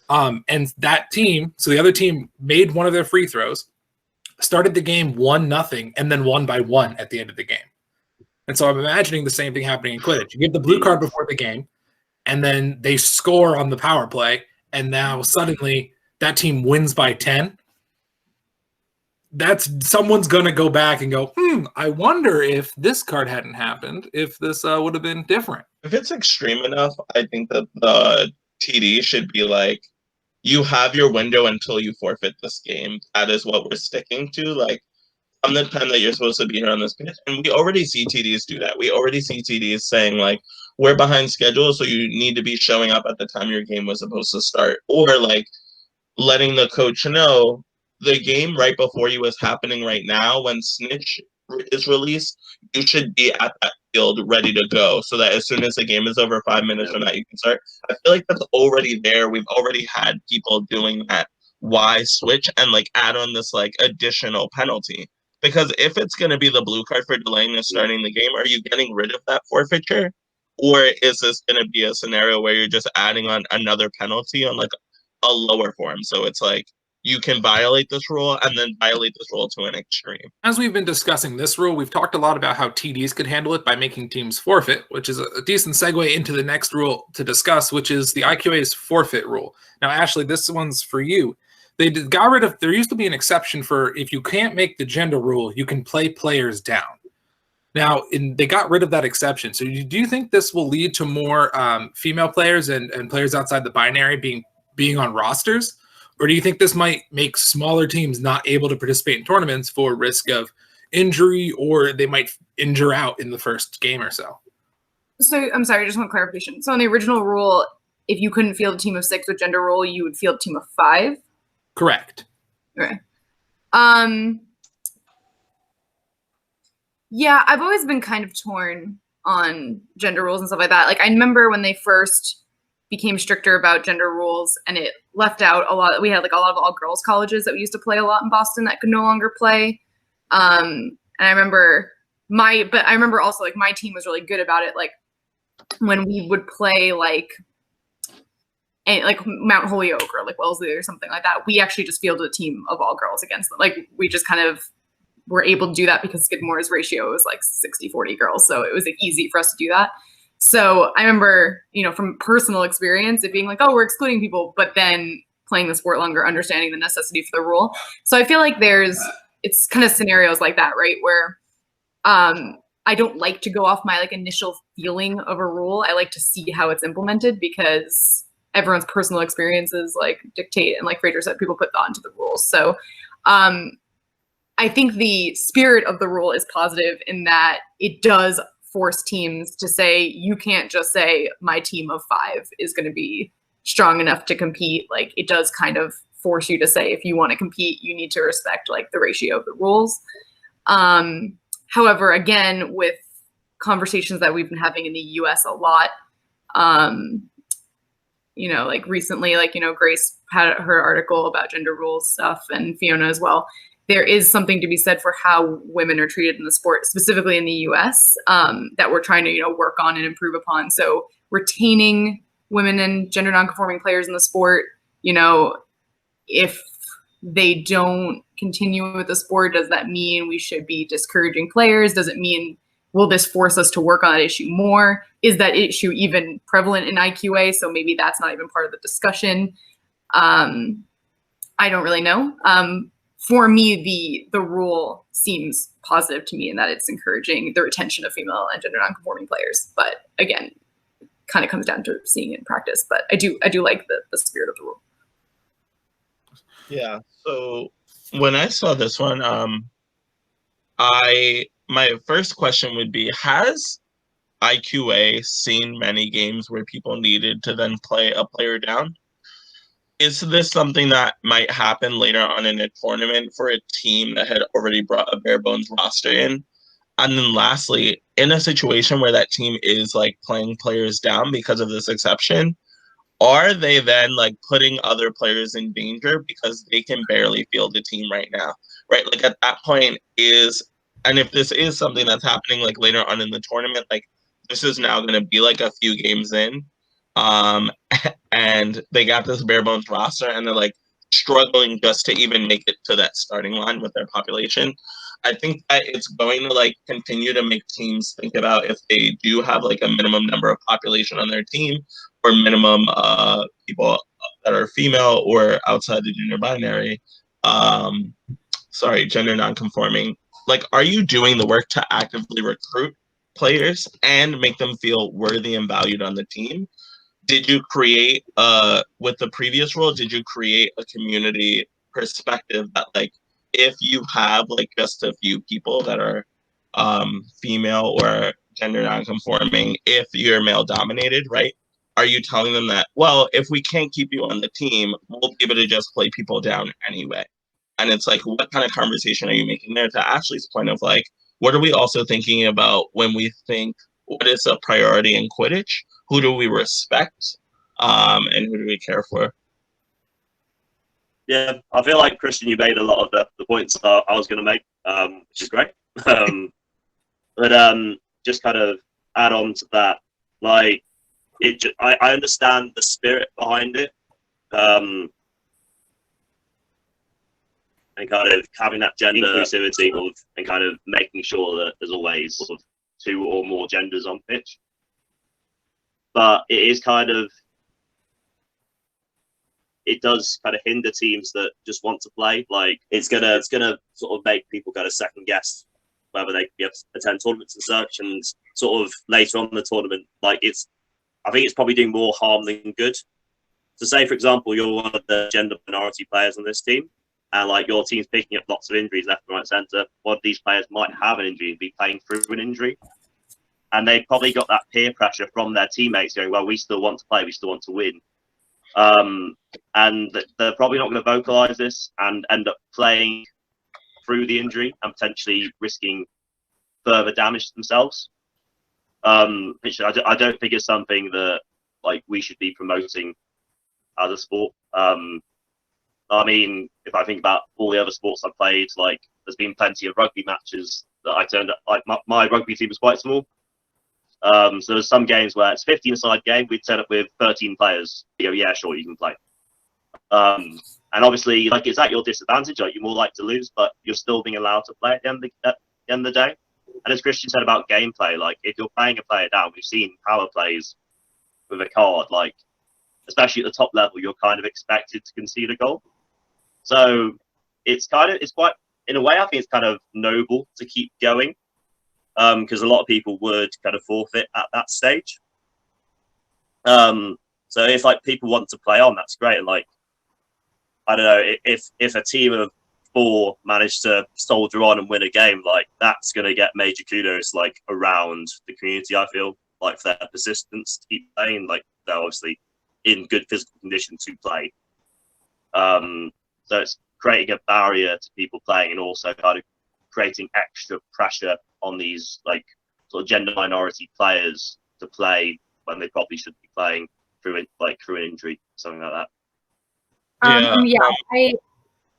Speaker 1: And that team, so the other team made one of their free throws, started the game 1-0, and then won by 1 at the end of the game. And so I'm imagining the same thing happening in Quidditch. You give the blue card before the game, and then they score on the power play, and now suddenly that team wins by 10. That's someone's going to go back and go, I wonder if this card hadn't happened, if this would have been different.
Speaker 2: If it's extreme enough, I think that the TD should be like, you have your window until you forfeit this game. That is what we're sticking to. Like, from the time that you're supposed to be here on this pitch. And we already see TDs do that. We already see TDs saying, like, we're behind schedule, so you need to be showing up at the time your game was supposed to start. Or, like, letting the coach know the game right before you is happening right now. When Snitch is released, you should be at that field ready to go so that as soon as the game is over, 5 minutes from that, you can start. I feel like that's already there. We've already had people doing that. Why switch and, like, add on this, like, additional penalty? Because if it's going to be the blue card for delaying and starting the game, are you getting rid of that forfeiture? Or is this going to be a scenario where you're just adding on another penalty on like a lower form? So it's like you can violate this rule and then violate this rule to an extreme.
Speaker 1: As we've been discussing this rule, we've talked a lot about how TDs could handle it by making teams forfeit, which is a decent segue into the next rule to discuss, which is the IQA's forfeit rule. Now, Ashley, this one's for you. They got rid of, there used to be an exception for if you can't make the gender rule, you can play players down. Now, they got rid of that exception. So do you think this will lead to more female players and players outside the binary being on rosters? Or do you think this might make smaller teams not able to participate in tournaments for risk of injury, or they might injure out in the first game or so?
Speaker 3: So I'm sorry, I just want clarification. So in the original rule, if you couldn't field a team of 6 with gender rule, you would field a team of 5?
Speaker 1: Correct.
Speaker 3: Okay. Yeah, I've always been kind of torn on gender rules and stuff like that. Like, I remember when they first became stricter about gender rules, and it left out a lot. We had like a lot of all-girls colleges that we used to play a lot in Boston that could no longer play. And I remember also like my team was really good about it. Like when we would play like Mount Holyoke or like Wellesley or something like that, we actually just fielded a team of all girls against them. Like we just kind of were able to do that because Skidmore's ratio was like 60-40 girls. So it was like, easy for us to do that. So I remember, from personal experience, it being like, oh, we're excluding people, but then playing the sport longer, understanding the necessity for the rule. So I feel like it's kind of scenarios like that, right? Where I don't like to go off my like initial feeling of a rule. I like to see how it's implemented because everyone's personal experiences like dictate, and like Fraser said, people put thought into the rules. So I think the spirit of the rule is positive in that it does force teams to say, you can't just say my team of 5 is going to be strong enough to compete. Like it does kind of force you to say, if you want to compete, you need to respect like the ratio of the rules. However, again, with conversations that we've been having in the US a lot, like recently, like, Grace had her article about gender rules stuff, and Fiona as well. There is something to be said for how women are treated in the sport, specifically in the US, that we're trying to, work on and improve upon. So retaining women and gender nonconforming players in the sport, if they don't continue with the sport, does that mean we should be discouraging players? Does it mean will this force us to work on that issue more? Is that issue even prevalent in IQA? So maybe that's not even part of the discussion. I don't really know. For me, the rule seems positive to me in that it's encouraging the retention of female and gender nonconforming players. But again, kind of comes down to seeing it in practice. But I do like the spirit of the rule.
Speaker 2: Yeah. So when I saw this one, my first question would be, has IQA seen many games where people needed to then play a player down? Is this something that might happen later on in a tournament for a team that had already brought a bare bones roster in? And then lastly, in a situation where that team is like playing players down because of this exception, are they then like putting other players in danger because they can barely field the team right now? Right? Like at that point and if this is something that's happening like later on in the tournament, like this is now going to be like a few games in. And they got this bare bones roster and they're like struggling just to even make it to that starting line with their population. I think that it's going to like continue to make teams think about if they do have like a minimum number of population on their team or minimum people that are female or outside the gender binary, gender nonconforming. Like, are you doing the work to actively recruit players and make them feel worthy and valued on the team? Did you create with the previous rule, did you create a community perspective that like if you have like just a few people that are female or gender nonconforming, if you're male dominated, right? Are you telling them that, well, if we can't keep you on the team, we'll be able to just play people down anyway? And it's like, what kind of conversation are you making there? To Ashley's point of like, what are we also thinking about when we think what is a priority in Quidditch? Who do we respect? And who do we care for?
Speaker 4: Yeah, I feel like, Christian, you made a lot of the points I was going to make, which is great. But just kind of add on to that, like, I understand the spirit behind it, and kind of having that gender inclusivity and kind of making sure that there's always sort of 2 or more genders on pitch. But it is kind of, it does kind of hinder teams that just want to play. Like it's gonna sort of make people kind of second guess whether they can be able to attend tournaments and such. And sort of later on in the tournament, like I think it's probably doing more harm than good. So say, for example, you're one of the gender minority players on this team, and like your team's picking up lots of injuries left and right centre. One of these players might have an injury and be playing through an injury. And they probably got that peer pressure from their teammates going, well, we still want to play, we still want to win. And they're probably not going to vocalise this and end up playing through the injury and potentially risking further damage to themselves. Which I don't think is something that like we should be promoting as a sport. I mean, if I think about all the other sports I've played, like there's been plenty of rugby matches that I turned up, like my rugby team was quite small. So there's some games where it's 15-a-side game, we'd turn up with 13 players. You go, yeah, sure, you can play. And obviously, like it's at your disadvantage, like you're more likely to lose, but you're still being allowed to play at the end of the day. And as Christian said about gameplay, like if you're playing a player down, we've seen power plays with a card, like especially at the top level, you're kind of expected to concede a goal. So it's quite, in a way, I think it's kind of noble to keep going. Because a lot of people would kind of forfeit at that stage. So if like people want to play on, that's great. And like, I don't know, if a team of 4 manage to soldier on and win a game, like that's going to get major kudos like around the community. I feel like for their persistence to keep playing, like they're obviously in good physical condition to play. So it's creating a barrier to people playing and also kind of creating extra pressure on these like sort of gender minority players to play when they probably should be playing through an injury, something like
Speaker 2: that.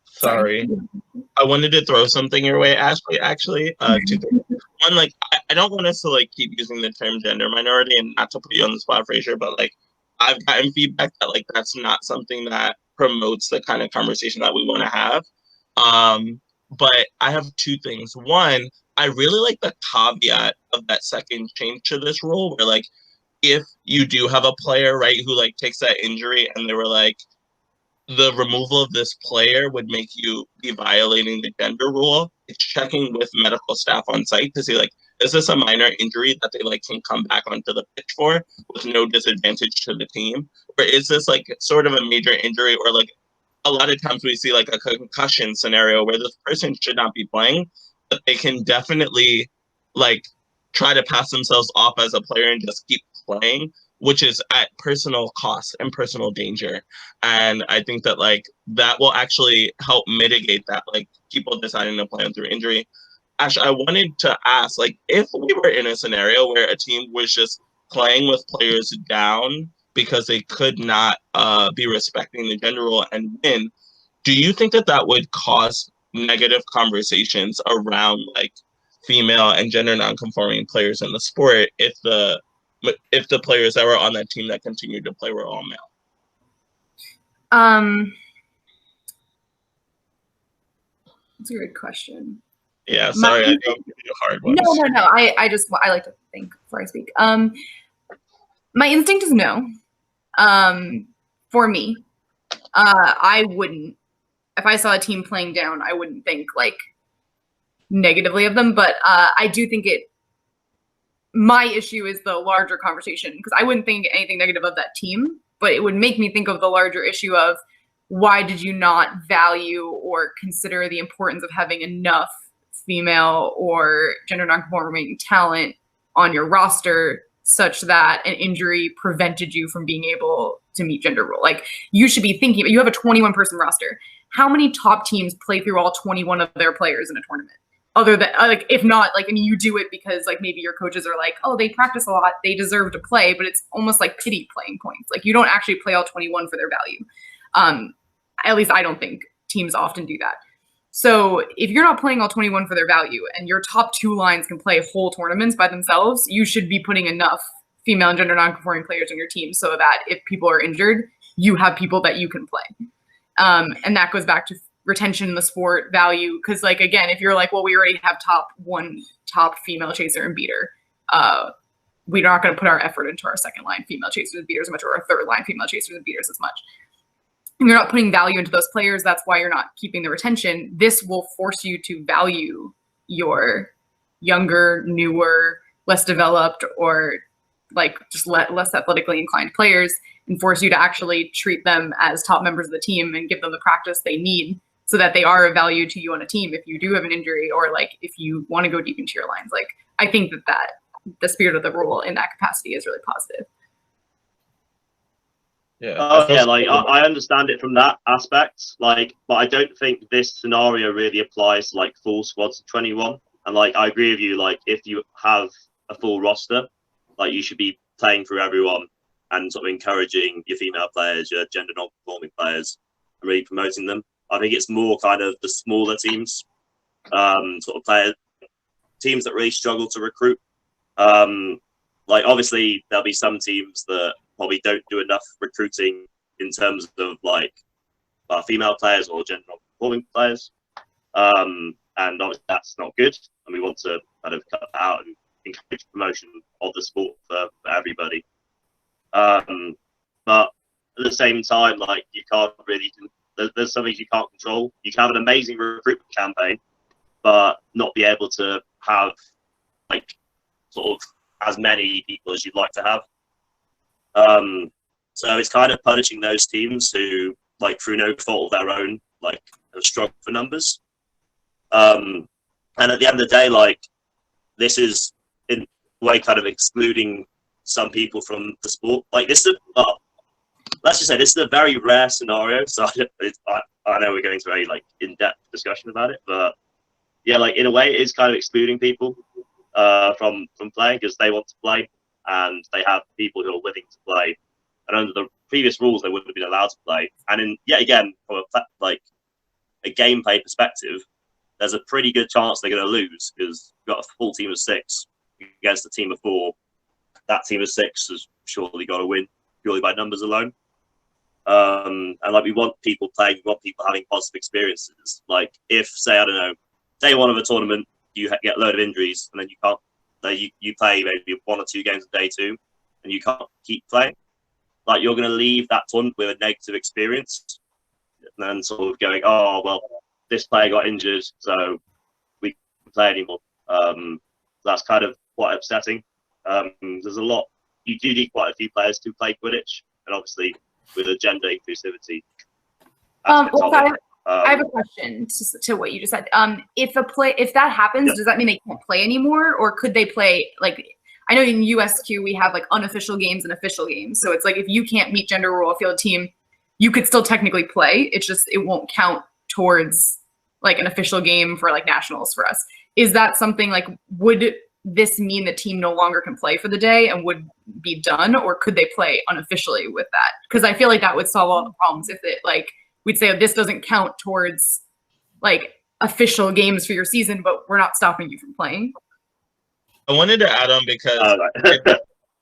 Speaker 2: Sorry. I wanted to throw something your way, Ashley, actually. 2 things. One, like, I don't want us to like keep using the term gender minority and not to put you on the spot, Fraser, but like I've gotten feedback that like that's not something that promotes the kind of conversation that we want to have. But I have 2 things. One, I really like the caveat of that second change to this rule where like if you do have a player, right, who like takes that injury and they were like, the removal of this player would make you be violating the gender rule. It's checking with medical staff on site to see like, is this a minor injury that they like can come back onto the pitch for with no disadvantage to the team? Or is this like sort of a major injury, or like a lot of times we see like a concussion scenario where this person should not be playing, but they can definitely like try to pass themselves off as a player and just keep playing, which is at personal cost and personal danger. And I think that like that will actually help mitigate that, like people deciding to play them through injury. Ash, I wanted to ask, like, if we were in a scenario where a team was just playing with players down because they could not be respecting the gender rule and win, do you think that that would cause negative conversations around like female and gender non-conforming players in the sport if the players that were on that team that continued to play were all male?
Speaker 3: That's a good question.
Speaker 2: Yeah, sorry, I don't give you hard ones.
Speaker 3: No. I like to think before I speak. My instinct is no. For me, I wouldn't. If I saw a team playing down, I wouldn't think like negatively of them. But I do think my issue is the larger conversation, because I wouldn't think anything negative of that team, but it would make me think of the larger issue of why did you not value or consider the importance of having enough female or gender nonconforming talent on your roster such that an injury prevented you from being able to meet gender rule. Like, you should be thinking, you have a 21-person roster. How many top teams play through all 21 of their players in a tournament? Other than, like, if not, like, I mean, you do it because, like, maybe your coaches are like, oh, they practice a lot, they deserve to play, but it's almost like pity playing points. Like, you don't actually play all 21 for their value. At least I don't think teams often do that. So if you're not playing all 21 for their value and your top two lines can play whole tournaments by themselves, you should be putting enough female and gender nonconforming players on your team so that if people are injured, you have people that you can play. And that goes back to retention in the sport, value. Because, like, again, if you're like, well, we already have top female chaser and beater, we're not going to put our effort into our second line female chasers and beaters as much, or our third line female chasers and beaters as much. And you're not putting value into those players. That's why you're not keeping the retention. This will force you to value your younger, newer, less developed, or like just less athletically inclined players, and force you to actually treat them as top members of the team and give them the practice they need so that they are of value to you on a team if you do have an injury, or like if you want to go deep into your lines. Like, I think that the spirit of the rule in that capacity is really positive.
Speaker 2: Yeah.
Speaker 4: Like I understand it from that aspect, like, but I don't think this scenario really applies to like full squads of 21. And like, I agree with you, like, if you have a full roster, like, you should be playing through everyone and sort of encouraging your female players, your gender non-conforming players, and really promoting them. I think it's more kind of the smaller teams, sort of teams that really struggle to recruit. Like, obviously there'll be some teams that probably don't do enough recruiting in terms of like female players or gender non-conforming players, and obviously that's not good, and we want to kind of cut that out and encourage promotion of the sport for everybody. But at the same time, like, you can't really, there's some things you can't control. You can have an amazing recruitment campaign, but not be able to have like sort of as many people as you'd like to have. So it's kind of punishing those teams who, like, through no fault of their own, like, have struggled for numbers. And at the end of the day, like, this is in a way kind of excluding some people from the sport. Like, this is let's just say this is a very rare scenario. So I know we're going to a like in-depth discussion about it, but yeah, like, in a way, it is kind of excluding people from playing because they want to play and they have people who are willing to play. And under the previous rules, they wouldn't have been allowed to play. And yet again, from a gameplay perspective, there's a pretty good chance they're going to lose because you've got a full team of 6 against a team of 4. That team of 6 has surely got to win purely by numbers alone. And like, we want people playing, we want people having positive experiences. Like, if, say, I don't know, day one of a tournament, you get a load of injuries, and then you can't. You play maybe 1 or 2 games a day too, and you can't keep playing. Like, you're going to leave that tournament with a negative experience, and then sort of going, oh well, this player got injured, so we can't play anymore. That's kind of quite upsetting. There's a lot. You do need quite a few players to play Quidditch, and obviously with a gender inclusivity.
Speaker 3: I have a question to what you just said. If that happens, does that mean they can't play anymore, or could they play? Like, I know in USQ we have like unofficial games and official games, so it's like if you can't meet gender rule field team, you could still technically play. It's just it won't count towards like an official game for like nationals for us. Is that something like would this mean the team no longer can play for the day and would be done, or could they play unofficially with that? Because I feel like that would solve all the problems if it like we'd say, oh, this doesn't count towards like official games for your season, but we're not stopping you from playing.
Speaker 2: I wanted to add on because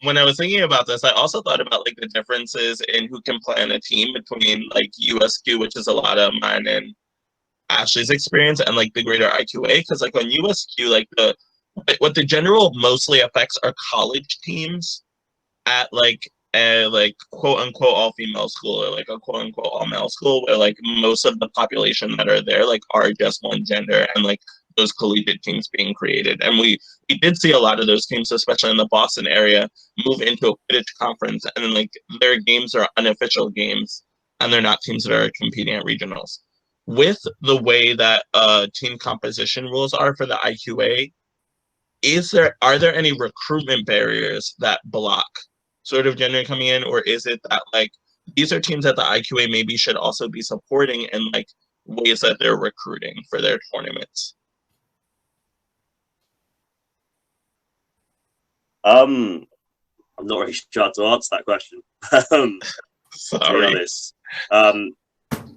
Speaker 2: when I was thinking about this, I also thought about like the differences in who can play on a team between like USQ, which is a lot of mine and Ashley's experience, and like the greater IQA. Because like on USQ, like what the general mostly affects are college teams at like a like quote unquote all female school or like a quote unquote all male school, where like most of the population that are there like are just one gender, and like those collegiate teams being created. And we did see a lot of those teams, especially in the Boston area, move into a Quidditch conference, and then like their games are unofficial games, and they're not teams that are competing at regionals. With the way that team composition rules are for the IQA, are there any recruitment barriers that block sort of gender coming in, or is it that like these are teams that the IQA maybe should also be supporting in like ways that they're recruiting for their tournaments?
Speaker 4: I'm not really sure how to answer that question. To be honest.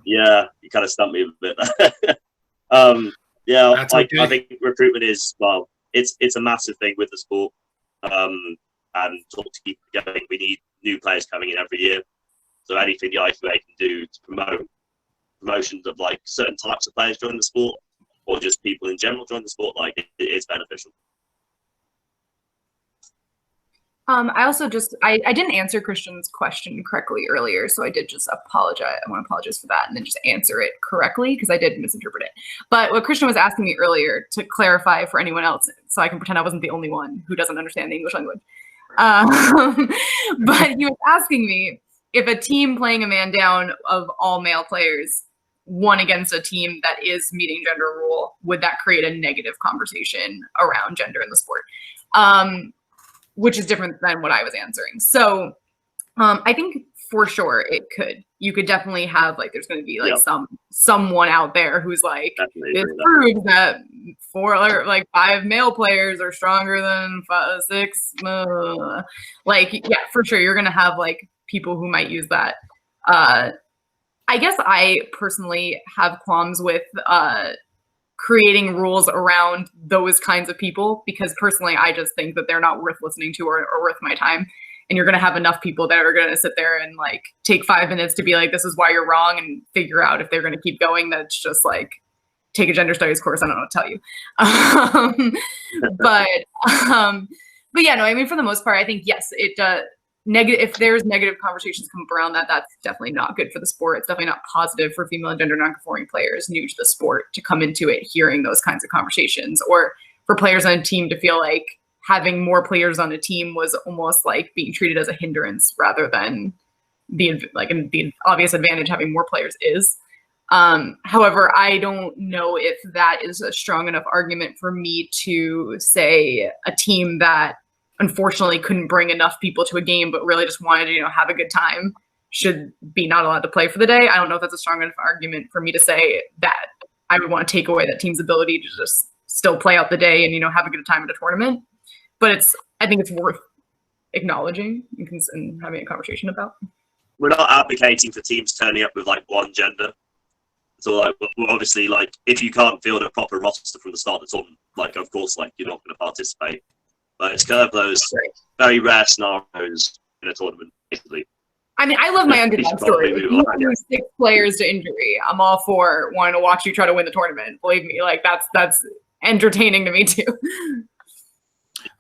Speaker 4: Yeah, you kind of stumped me a bit. Yeah, I think recruitment is, well, it's a massive thing with the sport. And to keep going, we need new players coming in every year. So anything the IQA can do to promote promotions of like certain types of players joining the sport, or just people in general join the sport, like it's beneficial.
Speaker 3: I also I didn't answer Christian's question correctly earlier, so I did just apologize. I want to apologize for that and then just answer it correctly because I did misinterpret it. But what Christian was asking me earlier, to clarify for anyone else, so I can pretend I wasn't the only one who doesn't understand the English language. But he was asking me if a team playing a man down of all male players won against a team that is meeting gender rule, would that create a negative conversation around gender in the sport? Which is different than what I was answering. So I think for sure it could. You could definitely have like, there's going to be like someone out there who's like, it proves that 5 male players are stronger than 6. Like, yeah, for sure. You're going to have like people who might use that. I guess I personally have qualms with creating rules around those kinds of people, because personally I just think that they're not worth listening to or worth my time. And you're going to have enough people that are going to sit there and like take 5 minutes to be like, this is why you're wrong, and figure out if they're going to keep going. That's just like, take a gender studies course. I don't know what to tell you. But yeah, no, I mean, for the most part, I think, yes, it if there's negative conversations come up around that, that's definitely not good for the sport. It's definitely not positive for female and gender non-conforming players new to the sport to come into it hearing those kinds of conversations, or for players on a team to feel like having more players on a team was almost like being treated as a hindrance rather than the obvious advantage having more players is. However, I don't know if that is a strong enough argument for me to say a team that unfortunately couldn't bring enough people to a game but really just wanted to have a good time should be not allowed to play for the day. I don't know if that's a strong enough argument for me to say that I would want to take away that team's ability to just still play out the day and have a good time at a tournament. But I think it's worth acknowledging and having a conversation about.
Speaker 4: We're not advocating for teams turning up with like one gender. So like, obviously, like if you can't field a proper roster from the start of the tournament, like of course, like you're not going to participate. But it's kind of those very rare scenarios in a tournament, basically.
Speaker 3: I mean, I love my underdog story. If you lose 6 players to injury, I'm all for wanting to watch you try to win the tournament. Believe me, like that's entertaining to me too.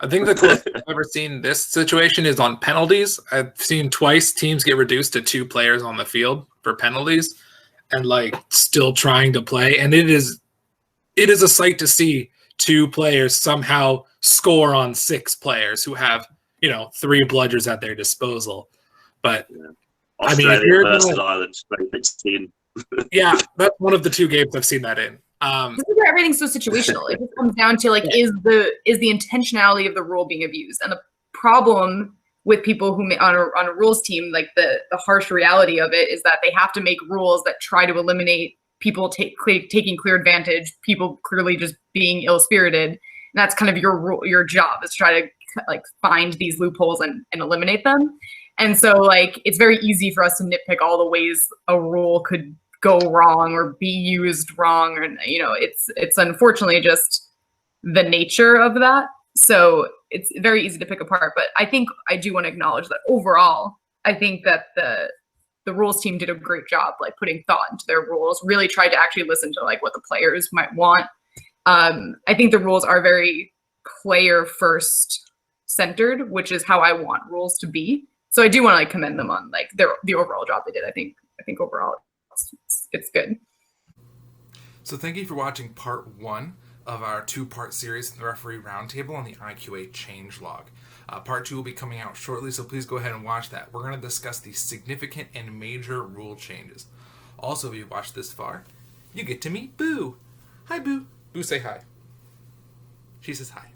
Speaker 1: I think the closest I've ever seen this situation is on penalties. I've seen twice teams get reduced to 2 players on the field for penalties and like still trying to play. And it is a sight to see 2 players somehow score on 6 players who have, 3 bludgers at their disposal. But
Speaker 4: Australia
Speaker 1: if you're
Speaker 4: versus Ireland, 2016.
Speaker 1: yeah, that's one of the 2 games I've seen that in.
Speaker 3: This is where everything's so situational. It just comes down to like, is the intentionality of the rule being abused? And the problem with people who on a rules team, like the harsh reality of it is that they have to make rules that try to eliminate people taking clear advantage, people clearly just being ill-spirited. And that's kind of your job, is try to like find these loopholes and eliminate them. And so like it's very easy for us to nitpick all the ways a rule could go wrong or be used wrong, or it's unfortunately just the nature of that. So it's very easy to pick apart. But I think I do want to acknowledge that overall, I think that the rules team did a great job, like putting thought into their rules, really tried to actually listen to like what the players might want. I think the rules are very player first centered, which is how I want rules to be. So I do want to like commend them on like the overall job they did. I think overall it's good.
Speaker 1: So thank you for watching part 1 of our 2-part series, the Referee Roundtable on the IQA Changelog. Part 2 will be coming out shortly, so please go ahead and watch that. We're going to discuss the significant and major rule changes. Also, if you've watched this far, you get to meet Boo. Hi, Boo. Boo, say hi. She says hi.